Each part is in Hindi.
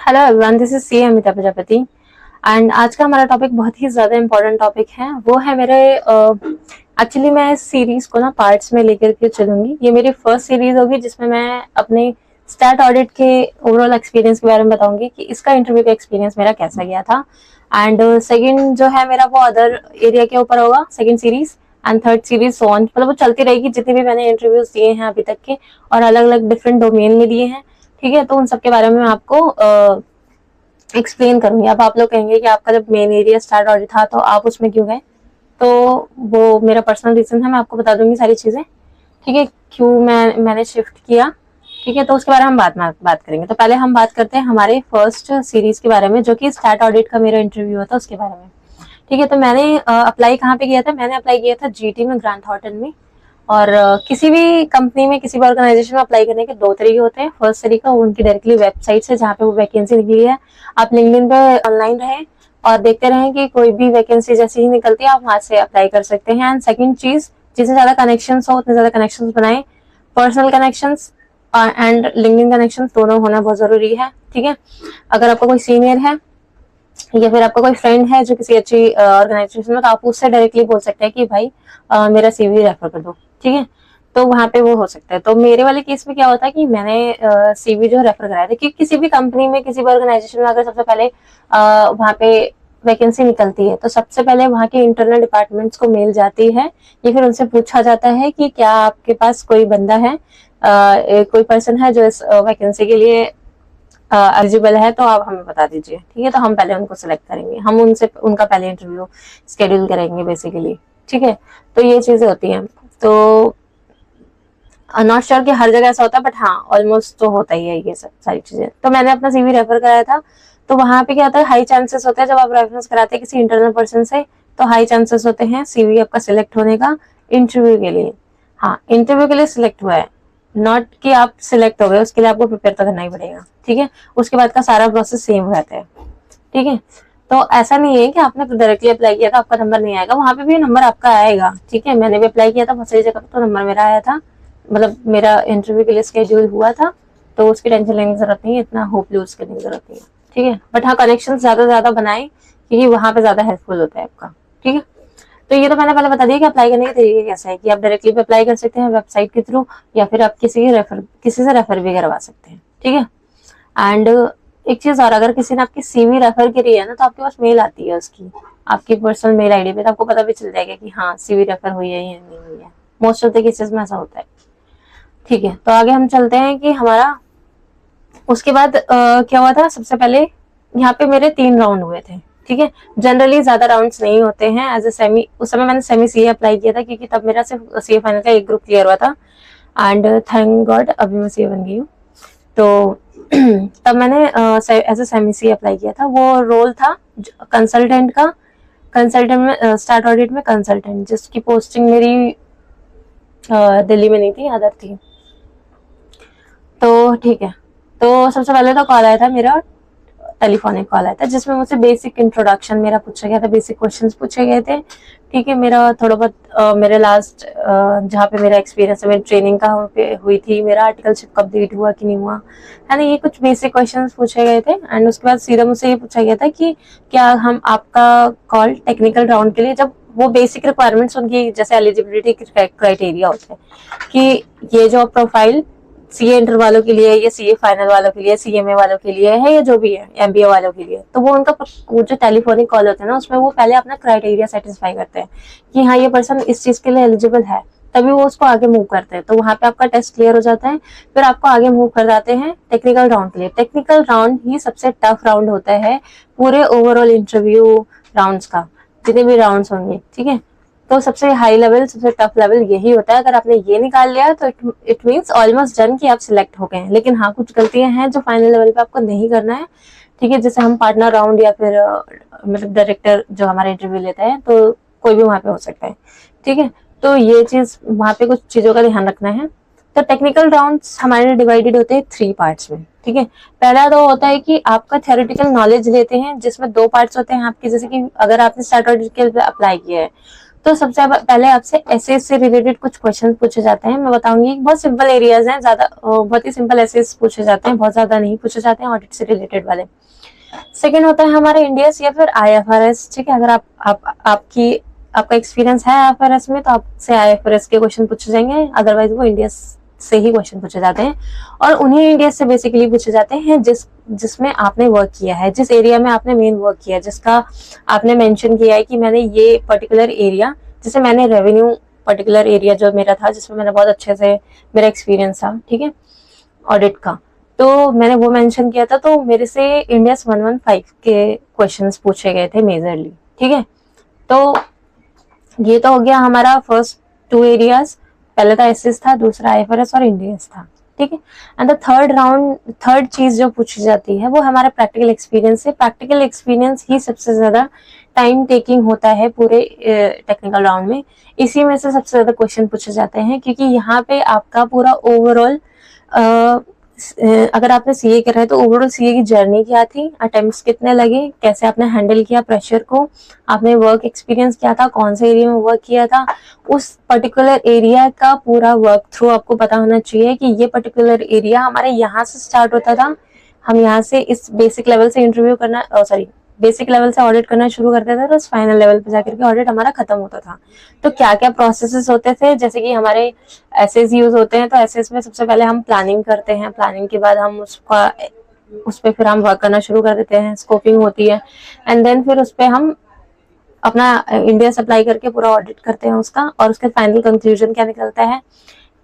Hello everyone, this is C Amita Prajapati. And आज का हमारा टॉपिक बहुत ही ज्यादा इम्पोर्टेंट टॉपिक है। वो है मेरे एक्चुअली मैं इस सीरीज को ना पार्ट्स में लेकर के चलूंगी। ये मेरी फर्स्ट सीरीज होगी जिसमें मैं अपने स्टार्ट ऑडिट के ओवरऑल एक्सपीरियंस के बारे में बताऊंगी कि इसका इंटरव्यू का एक्सपीरियंस मेरा कैसा गया था। एंड सेकंड जो है मेरा वो अदर एरिया के ऊपर होगा, second series. And third series so on, मतलब वो चलती रहेगी जितने भी मैंने इंटरव्यूज दिए हैं अभी तक के, और अलग अलग डिफरेंट डोमेन में दिए हैं। ठीक है, तो उन सब के बारे में मैं आपको एक्सप्लेन करूंगी। अब आप लोग कहेंगे कि आपका जब मेन एरिया स्टार्ट ऑडिट था तो आप उसमें क्यों गए, तो वो मेरा पर्सनल रीजन है, मैं आपको बता दूंगी सारी चीजें। ठीक है, क्यों मैंने शिफ्ट किया। ठीक है, तो उसके बारे में हम बात करेंगे। तो पहले हम बात करते हैं हमारे फर्स्ट सीरीज के बारे में, जो कि स्टार्ट ऑडिट का मेरा इंटरव्यू होता उसके बारे में। ठीक है, तो मैंने अप्लाई कहाँ पे किया था? मैंने अप्लाई किया था जीटी में, ग्रांट थॉर्टन में। और किसी भी कंपनी में, किसी भी ऑर्गेनाइजेशन में अप्लाई करने के दो तरीके होते हैं। फर्स्ट तरीका उनकी डायरेक्टली वेबसाइट से, जहाँ पे वो वैकेंसी निकली है, आप लिंक्डइन पे ऑनलाइन रहें और देखते रहें कि कोई भी वैकेंसी जैसी ही निकलती है आप वहां से अप्लाई कर सकते हैं। एंड सेकंड चीज, जितने ज्यादा कनेक्शन हो उतने ज्यादा कनेक्शन बनाए। Personal connection and LinkedIn connection दोनों होना बहुत जरूरी है। ठीक है, अगर आपका कोई सीनियर है या फिर आपका कोई फ्रेंड है जो किसी अच्छी ऑर्गेनाइजेशन में, तो आप उससे डायरेक्टली बोल सकते हैं कि भाई मेरा सीवी रेफर कर दो। ठीक है, तो वहां पे वो हो सकता है। तो मेरे वाले केस में क्या होता है कि मैंने सीवी जो रेफर कराया था, क्योंकि किसी भी कंपनी में, किसी भी ऑर्गेनाइजेशन में अगर सबसे पहले वहां पे वैकेंसी निकलती है तो सबसे पहले वहां के इंटरनल डिपार्टमेंट्स को मेल जाती है, या फिर उनसे पूछा जाता है कि क्या आपके पास कोई बंदा है, कोई पर्सन है जो इस वैकेंसी के लिए एलिजिबल है, तो आप हमें बता दीजिए। ठीक है, तो हम पहले उनको सिलेक्ट करेंगे, हम उनसे उनका पहले इंटरव्यू शेड्यूल करेंगे बेसिकली। ठीक है, तो ये चीजें होती हैं। तो नॉट श्योर कि हर जगह ऐसा होता है, बट हाँ ऑलमोस्ट तो होता ही है ये सब सारी चीजें। तो मैंने अपना सीवी रेफर कराया था। तो वहां पे क्या होता है, हाई चांसेस होते हैं जब आप रेफरेंस कराते हैं किसी इंटरनल पर्सन से, तो हाई चांसेस होते हैं सीवी आपका सिलेक्ट होने का इंटरव्यू के लिए। हाँ, इंटरव्यू के लिए सिलेक्ट हुआ है, नॉट कि आप सिलेक्ट हो गए, उसके लिए आपको प्रिपेयर तो करना ही पड़ेगा। ठीक है, उसके बाद का सारा प्रोसेस सेम रहता है। ठीक है, तो ऐसा नहीं है कि आपने डायरेक्टली अप्लाई किया था आपका नंबर नहीं आएगा, वहां पे भी नंबर आपका आएगा। ठीक है, मैंने भी अप्लाई किया था बहुत सारी जगह, तो नंबर मेरा आया था, मतलब मेरा इंटरव्यू के लिए स्केड्यूल हुआ था। तो उसकी टेंशन लेने की जरूरत नहीं है, इतना होप लूज करने की जरूरत नहीं है। ठीक है, बट हाँ कनेक्शन ज्यादा से ज्यादा बनाए, क्योंकि वहां पे ज्यादा हेल्पफुल होता है आपका। ठीक है, तो ये तो मैंने पहले बता दिया कि अप्लाई करने के तरीके कैसे है, कि आप डायरेक्टली भी अप्लाई कर सकते हैं वेबसाइट के थ्रू, या फिर आप किसी से रेफर भी करवा सकते हैं। ठीक है, एंड एक चीज और, अगर किसी ने आपकी सीवी रेफर करी है ना, तो आपके पास मेल आती है उसकी, आपकी पर्सनल मेल आईडी पे, तो आपको पता भी चल जाएगा कि हाँ सीवी रेफर हुई है या नहीं हुई है। मोस्ट ऑफ द केसेस में ऐसा होता है। ठीक है, तो आगे हम चलते हैं कि हमारा उसके बाद क्या हुआ था। सबसे पहले यहाँ पे मेरे 3 राउंड हुए थे। ठीक है, जनरली ज्यादा राउंड्स नहीं होते हैं एज ए सेमी। उस समय मैंने सेमी सीए अप्लाई किया था, क्योंकि तब मेरा सिर्फ सीए फाइनल का एक ग्रुप क्लियर हुआ था। एंड थैंक गॉड अभी मैं सीए बन गई हूँ। तो तब मैंने as a semi CA apply किया था। वो रोल था कंसल्टेंट का, कंसल्टेंट में स्टार्ट ऑडिट में कंसल्टेंट, जिसकी पोस्टिंग मेरी दिल्ली में नहीं थी, अदर थी। तो ठीक है, तो सबसे पहले तो कॉल आया था मेरा, टेलीफोनिक कॉल आया था, जिसमें मुझसे बेसिक इंट्रोडक्शन मेरा पूछा गया था, बेसिक क्वेश्चंस पूछे गए थे। ठीक है, मेरा थोड़ा बहुत मेरे लास्ट जहाँ पे मेरा एक्सपीरियंस है, मेरी ट्रेनिंग का हुई थी, मेरा आर्टिकलशिप कंप्लीट हुआ कि नहीं हुआ है ना, ये कुछ बेसिक क्वेश्चंस पूछे गए थे। एंड उसके बाद सीधा मुझसे ये पूछा गया था कि क्या हम आपका कॉल टेक्निकल राउंड के लिए, जब वो बेसिक रिक्वायरमेंट्स उनकी जैसे एलिजिबिलिटी क्राइटेरिया होते हैं कि ये जॉब प्रोफाइल सीए इंटर वालों के लिए, या सीए फाइनल वालों के लिए, सीएमए वालों के लिए है, या जो भी है एमबीए वालों के लिए, तो वो उनका वो जो टेलीफोनिक कॉल होता है ना, उसमें वो पहले अपना क्राइटेरिया सेटिस्फाई करते हैं कि हाँ ये पर्सन इस चीज के लिए एलिजिबल है, तभी वो उसको आगे मूव करते हैं। तो वहां पे आपका टेस्ट क्लियर हो जाता है, फिर आपको आगे मूव कर जाते हैं टेक्निकल राउंड के लिए। टेक्निकल राउंड ही सबसे टफ राउंड होता है पूरे ओवरऑल इंटरव्यू राउंड्स का, जितने भी राउंड्स होंगे। ठीक है, तो सबसे हाई लेवल, सबसे टफ लेवल यही होता है। अगर आपने ये निकाल लिया तो इट मीन्स ऑलमोस्ट डन कि आप सिलेक्ट हो गए हैं। लेकिन हाँ कुछ गलतियां हैं जो फाइनल लेवल पे आपको नहीं करना है। ठीक है, जैसे हम पार्टनर राउंड या फिर मतलब डायरेक्टर जो हमारा इंटरव्यू लेता है, तो कोई भी वहां पे हो सकता है। ठीक है, तो ये चीज वहां पे कुछ चीजों का ध्यान रखना है। तो टेक्निकल राउंड्स हमारे डिवाइडेड होते हैं 3 पार्ट्स में। ठीक है, पहला तो होता है कि आपका थ्योरेटिकल नॉलेज लेते हैं, जिसमें 2 पार्ट्स होते हैं आपके, जैसे कि अगर आपने स्टार्ट के अप्लाई किया है तो सबसे पहले आपसे एसेस से रिलेटेड कुछ क्वेश्चन पूछे जाते हैं। मैं बताऊंगी, बहुत सिंपल एरियाज हैं, ज्यादा बहुत ही सिंपल एसेस पूछे जाते हैं, बहुत ज्यादा नहीं पूछे जाते हैं ऑडिट से रिलेटेड वाले। सेकंड होता है हमारा इंडियस या फिर IFRS। ठीक है, अगर आपका एक्सपीरियंस है IFRS में तो आपसे IFRS के क्वेश्चन पूछे जाएंगे, अदरवाइज वो इंडियस से ही क्वेश्चन पूछे जाते हैं। और उन्हीं इंडियस से बेसिकली पूछे जाते हैं जिसमें आपने वर्क किया है, जिस एरिया में आपने मेन वर्क किया है, जिसका आपने मेंशन किया है कि मैंने ये पर्टिकुलर एरिया, जैसे मैंने रेवेन्यू पर्टिकुलर एरिया जो मेरा था, जिसमें मैंने बहुत अच्छे से मेरा एक्सपीरियंस था, ठीक है, ऑडिट का, तो मैंने वो मेंशन किया था। तो मेरे से इंडियस 115 के क्वेश्चंस पूछे गए थे मेजरली। ठीक है, तो ये तो हो गया हमारा फर्स्ट 2 एरियाज। पहले था एसएस था, दूसरा IFRS और इंडियस था। ठीक है, एंड द थर्ड चीज जो पूछी जाती है वो हमारा प्रैक्टिकल एक्सपीरियंस है। प्रैक्टिकल एक्सपीरियंस ही सबसे ज्यादा टाइम टेकिंग होता है पूरे टेक्निकल राउंड में। इसी में से सबसे ज्यादा क्वेश्चन पूछे जाते हैं, क्योंकि यहाँ पे आपका पूरा ओवरऑल, अगर आपने सीए करा है तो ओवरऑल सीए की जर्नी क्या थी, अटेम्प्ट्स कितने लगे, कैसे आपने हैंडल किया प्रेशर को, आपने वर्क एक्सपीरियंस क्या था, कौन से एरिया में वर्क किया था, उस पर्टिकुलर एरिया का पूरा वर्क थ्रू आपको पता होना चाहिए कि ये पर्टिकुलर एरिया हमारे यहाँ से स्टार्ट होता था, हम यहाँ से इस बेसिक लेवल से इंटरव्यू करना, बेसिक लेवल से ऑडिट करना शुरू करते थे, तो उस फाइनल लेवल पे जाकर के ऑडिट हमारा खत्म होता था। तो क्या क्या प्रोसेसेस होते थे, जैसे कि हमारे एसेस यूज होते हैं, तो एसेस में सबसे पहले हम प्लानिंग करते हैं, प्लानिंग के बाद हम उस पर फिर हम वर्क करना शुरू कर देते हैं, स्कोपिंग होती है, एंड देन फिर उस पर हम अपना इंडिया सप्लाई करके पूरा ऑडिट करते हैं उसका, और उसके फाइनल कंक्लूजन क्या निकलता है,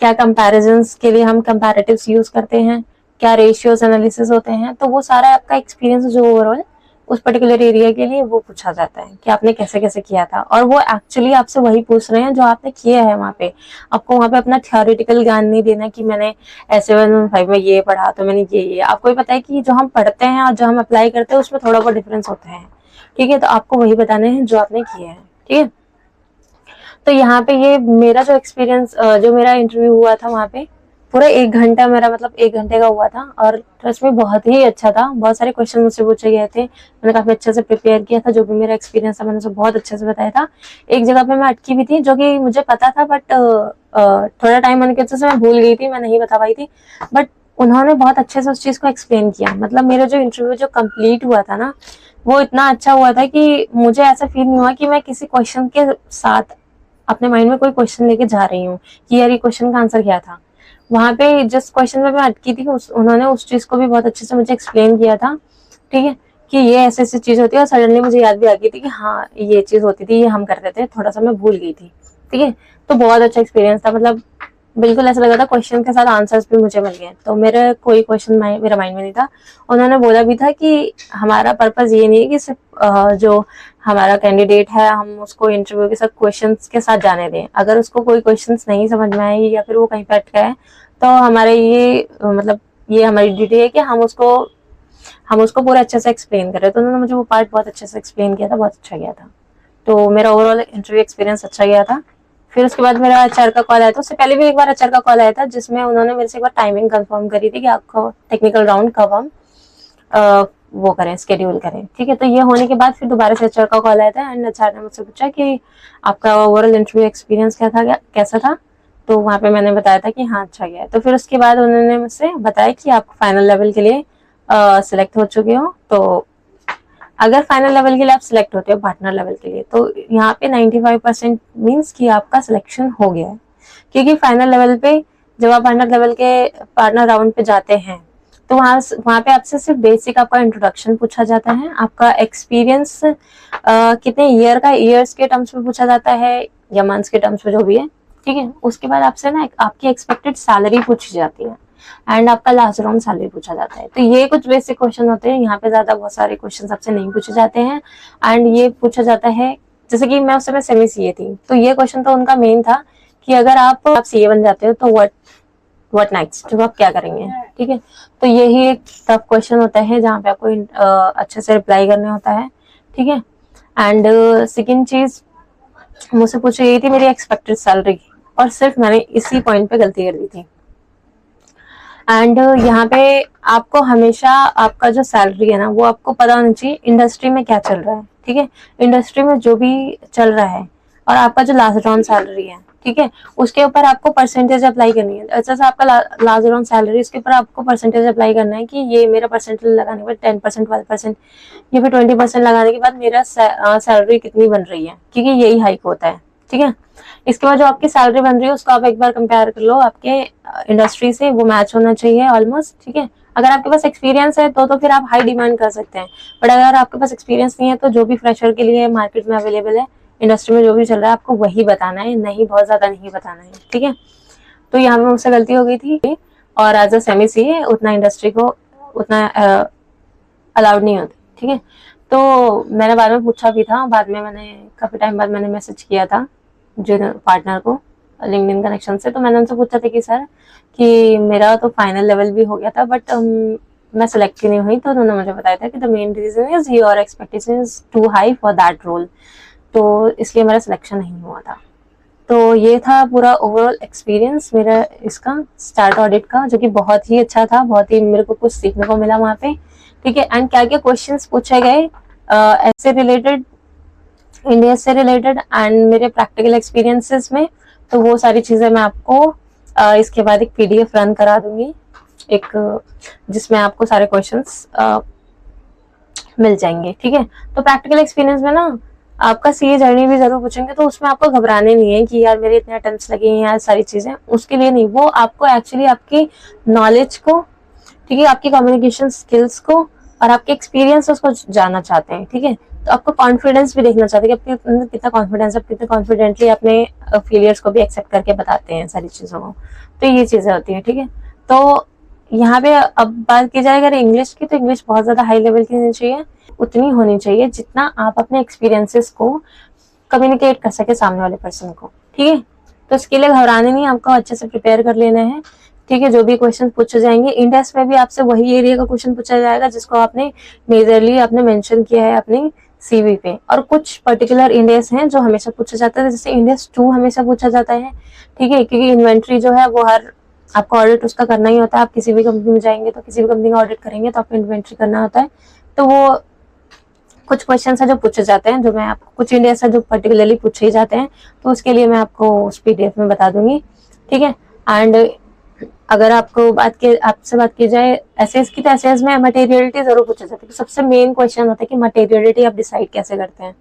क्या कंपैरिजंस के लिए हम कंपैरेटिव्स यूज करते हैं, क्या रेशियोज एनालिसिस होते हैं। तो वो सारा आपका एक्सपीरियंस जो ओवरऑल उस पर्टिकुलर एरिया के लिए वो पूछा जाता है कि आपने कैसे कैसे किया था, और वो एक्चुअली आपसे वही पूछ रहे हैं जो आपने किया है वहाँ पे। आपको वहाँ पे अपना थ्योरेटिकल ज्ञान नहीं देना कि मैंने ऐसे 115 में ये पढ़ा तो मैंने ये आपको भी पता है कि जो हम पढ़ते हैं और जो हम अप्लाई करते हैं उसमें थोड़ा बहुत डिफरेंस होता है। ठीक है, तो आपको वही बताने हैं जो आपने किए हैं। ठीक है, तो यहाँ पे ये मेरा जो एक्सपीरियंस, जो मेरा इंटरव्यू हुआ था वहाँ पे पूरा 1 घंटा मेरा, मतलब 1 घंटे का हुआ था, और ट्रस्ट में बहुत ही अच्छा था। बहुत सारे क्वेश्चन मुझसे पूछे गए थे, मैंने काफी अच्छे से प्रिपेयर किया था, जो भी मेरा एक्सपीरियंस था मैंने उसे बहुत अच्छे से बताया था। एक जगह पे मैं अटकी भी थी, जो कि मुझे पता था, बट थोड़ा टाइम होने की वजह से मैं भूल गई थी, मैं नहीं बता पाई थी, बट उन्होंने बहुत अच्छे से उस चीज को एक्सप्लेन किया। मतलब मेरा जो इंटरव्यू जो कंप्लीट हुआ था ना, वो इतना अच्छा हुआ था कि मुझे ऐसा फील नहीं हुआ कि मैं किसी क्वेश्चन के साथ अपने माइंड में कोई क्वेश्चन लेके जा रही हूँ कि यार ये क्वेश्चन का आंसर क्या था। वहां पे जिस क्वेश्चन में मैं अटकी थी उन्होंने उस चीज को भी बहुत अच्छे से मुझे एक्सप्लेन किया था। ठीक है, कि ये ऐसी ऐसी चीज होती है, और सडनली मुझे याद भी आ गई थी कि हाँ ये चीज होती थी, ये हम करते थे, थोड़ा सा मैं भूल गई थी। ठीक है, तो बहुत अच्छा एक्सपीरियंस था, मतलब बिल्कुल ऐसा लगा था क्वेश्चन के साथ आंसर्स भी मुझे मिल गए। तो मेरा कोई क्वेश्चन मेरा माइंड में नहीं था। उन्होंने बोला भी था कि हमारा पर्पस ये नहीं है कि सिर्फ जो हमारा कैंडिडेट है हम उसको इंटरव्यू के साथ क्वेश्चंस के साथ जाने दें। अगर उसको कोई क्वेश्चंस नहीं समझ में आए या फिर वो कहीं पे अटका है, तो हमारे ये मतलब ये हमारी ड्यूटी है कि हम उसको पूरा अच्छे से एक्सप्लेन करें। तो उन्होंने मुझे वो पार्ट बहुत अच्छे से एक्सप्लेन किया था, बहुत अच्छा गया था। तो मेरा ओवरऑल इंटरव्यू एक्सपीरियंस अच्छा गया था। फिर उसके बाद मेरा एचआर का कॉल आया था, उससे पहले भी एक बार एचआर का कॉल आया था, जिसमें उन्होंने मेरे से एक बार टाइमिंग कंफर्म करी थी कि आपको टेक्निकल राउंड कब हम वो करें, स्केड्यूल करें। ठीक है, तो ये होने के बाद फिर दोबारा से एचआर का कॉल आया था, एंड एचआर ने मुझसे पूछा कि आपका ओवरऑल इंटरव्यू एक्सपीरियंस कैसा था। तो वहाँ पे मैंने बताया था कि हाँ अच्छा गया है। तो फिर उसके बाद उन्होंने मुझसे बताया कि आप फाइनल लेवल के लिए सिलेक्ट हो चुके हो। तो अगर फाइनल लेवल के लिए आप सिलेक्ट होते हो पार्टनर लेवल के लिए, तो यहाँ पे 95% मीन्स कि आपका सिलेक्शन हो गया है। क्योंकि फाइनल लेवल पे जब आप पार्टनर राउंड पे जाते हैं, तो वहाँ पे आपसे सिर्फ बेसिक आपका इंट्रोडक्शन पूछा जाता है, आपका एक्सपीरियंस कितने ईयर्स के टर्म्स में पूछा जाता है या मंथ्स के टर्म्स में, जो भी है। ठीक है, उसके बाद आपसे ना आपकी एक्सपेक्टेड सैलरी पूछी जाती है, एंड आपका लास्ट राउंड सैलरी पूछा जाता है। तो ये कुछ बेसिक क्वेश्चन होते हैं, यहाँ पे ज्यादा बहुत सारे क्वेश्चन आपसे नहीं पूछे जाते हैं। एंड ये पूछा जाता है, जैसे कि मैं उस समय सेमी सीए थी, तो ये क्वेश्चन तो उनका मेन था कि अगर आप सीए बन जाते हो तो व्हाट नेक्स्ट, तो आप क्या करेंगे। ठीक है, तो यही एक टफ क्वेश्चन होता है जहाँ पे आपको अच्छे से रिप्लाई करने होता है। ठीक है, एंड सेकेंड चीज मुझसे पूछी गई थी मेरी एक्सपेक्टेड सैलरी, और सिर्फ मैंने इसी पॉइंट पे गलती कर दी थी। एंड यहाँ पे आपको हमेशा आपका जो सैलरी है ना, वो आपको पता होना चाहिए इंडस्ट्री में क्या चल रहा है। ठीक है, इंडस्ट्री में जो भी चल रहा है, और आपका जो लास्ट राउंड सैलरी है, ठीक है, उसके ऊपर आपको परसेंटेज अप्लाई करनी है। जैसे आपका लास्ट राउंड सैलरी, उसके ऊपर आपको परसेंटेज अप्लाई करना है कि ये मेरा परसेंटेज लगाने के बाद 10%, 12% या फिर 20% लगाने के बाद मेरा सैलरी कितनी बन रही है, क्योंकि यही हाइक होता है, ठीक है। इसके बाद जो आपकी सैलरी बन रही है उसको आप एक बार कंपेयर कर लो आपके इंडस्ट्री से, वो मैच होना चाहिए ऑलमोस्ट, ठीक है। अगर आपके पास एक्सपीरियंस है तो फिर आप हाई डिमांड कर सकते हैं, बट अगर आपके पास एक्सपीरियंस नहीं है तो जो भी फ्रेशर के लिए मार्केट में अवेलेबल है, इंडस्ट्री में जो भी चल रहा है, आपको वही बताना है, नहीं बहुत ज्यादा नहीं बताना है, ठीक है। तो यहाँ पे मुझसे गलती हो गई थी, और एज अ सेमी सीए उतना इंडस्ट्री को उतना अलाउड नहीं होता, ठीक है। तो मैंने बाद में पूछा भी था, बाद में मैंने काफी टाइम बाद मैंने मैसेज किया था जो पार्टनर को लिंक्डइन कनेक्शन से, तो मैंने उनसे पूछा था कि सर कि मेरा तो फाइनल लेवल भी हो गया था, बट मैं सिलेक्ट ही नहीं हुई। तो उन्होंने मुझे बताया था कि the main reason is your expectation is too high for that role, तो इसलिए मेरा सिलेक्शन नहीं हुआ था। तो ये था पूरा ओवरऑल एक्सपीरियंस मेरा इसका स्टार्ट ऑडिट का, जो कि बहुत ही अच्छा था, बहुत ही मेरे को कुछ सीखने को मिला वहाँ पे, ठीक है। एंड क्या क्या क्वेश्चंस पूछे गए ऐसे रिलेटेड, इंडिया से रिलेटेड एंड मेरे प्रैक्टिकल एक्सपीरियंसेस में, तो वो सारी चीजें मैं आपको इसके बाद एक पीडीएफ रन करा दूंगी, एक जिसमें आपको सारे क्वेश्चंस मिल जाएंगे, ठीक है। तो प्रैक्टिकल एक्सपीरियंस में ना आपका सीए जर्नी भी जरूर पूछेंगे, तो उसमें आपको घबराने नहीं है कि यार मेरे इतने अटेम्प्ट्स लगे हैं यार सारी चीजें, उसके लिए नहीं, वो आपको एक्चुअली आपकी नॉलेज को, ठीक है, आपकी कम्युनिकेशन स्किल्स को और आपके एक्सपीरियंस को जानना चाहते हैं, ठीक है। तो आपको कॉन्फिडेंस भी देखना चाहते हैं कि आपके अंदर कितना कॉन्फिडेंस है, कितने कॉन्फिडेंटली अपने फेलियर्स को भी एक्सेप्ट करके बताते हैं सारी चीजों को, तो ये चीजें होती है, ठीक है। तो यहाँ पे अब बात की जाए अगर इंग्लिश की, तो इंग्लिश बहुत ज्यादा हाई लेवल की होनी चाहिए, उतनी होनी चाहिए जितना आप अपने एक्सपीरियंसेस को कम्युनिकेट कर सके सामने वाले पर्सन को, ठीक है। तो इसके लिए घबराने नहीं, आपको अच्छे से प्रिपेयर कर लेना है, ठीक है। जो भी क्वेश्चन पूछे जाएंगे इंडेक्स में भी आपसे वही एरिया का क्वेश्चन पूछा जाएगा जिसको आपने मेजरली आपने मेंशन किया है अपनी सीवी पे, और कुछ पर्टिकुलर इंडेक्स हैं जो हमेशा पूछा जाता है, जैसे इंडेक्स 2 हमेशा पूछा जाता है, ठीक है, क्योंकि इन्वेंट्री जो है वो हर आपको ऑडिट उसका करना ही होता है। आप किसी भी कंपनी में जाएंगे तो किसी भी कंपनी का ऑडिट करेंगे तो आपको इन्वेंट्री करना होता है, तो वो कुछ क्वेश्चन है जो पूछे जाते हैं, जो मैं आपको कुछ इंडिया से जो पर्टिकुलरली पूछे ही जाते हैं, तो उसके लिए मैं आपको उस पीडीएफ में बता दूंगी, ठीक है। एंड अगर आपको आपसे बात की जाए एसेस की, तो एसेस में मटेरियलिटी जरूर पूछा जाता है। सबसे मेन क्वेश्चन होता है कि मटेरियलिटी आप डिसाइड कैसे करते हैं,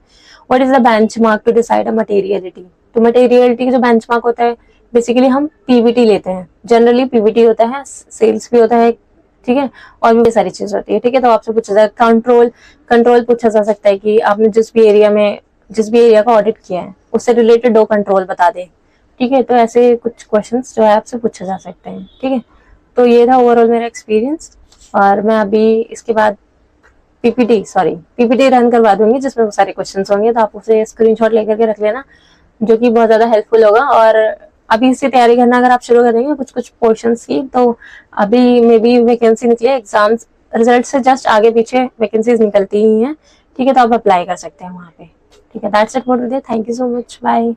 what is the benchmark to decide a materiality. तो मटेरियलिटी का जो बेंचमार्क होता है, बेसिकली हम पीवीटी लेते हैं, जनरली पीवीटी होता है, सेल्स भी होता है, ठीक है, और भी सारी चीज होती है, ठीक है। तो आपसे पूछा जाए कंट्रोल पूछा जा सकता है कि आपने जिस भी एरिया का ऑडिट किया है उससे रिलेटेड 2 कंट्रोल बता दे, ठीक है। तो ऐसे कुछ क्वेश्चंस जो है आपसे पूछे जा सकते हैं, ठीक है। तो ये था ओवरऑल मेरा एक्सपीरियंस, और मैं अभी इसके बाद पीपीटी रन करवा दूंगी जिसमें वो सारे क्वेश्चंस होंगे, तो आप उसे स्क्रीनशॉट लेकर के रख लेना, जो कि बहुत ज्यादा हेल्पफुल होगा। और अभी इससे तैयारी करना अगर आप शुरू करेंगे कुछ कुछ पोर्शंस की, तो अभी मे बी वैकेंसी निकले, एग्जाम्स रिजल्ट से जस्ट आगे पीछे वैकेंसीज निकलती ही हैं, ठीक है। तो आप अप्लाई कर सकते हैं वहाँ पे, ठीक है। That's it for today, thank you so much, bye.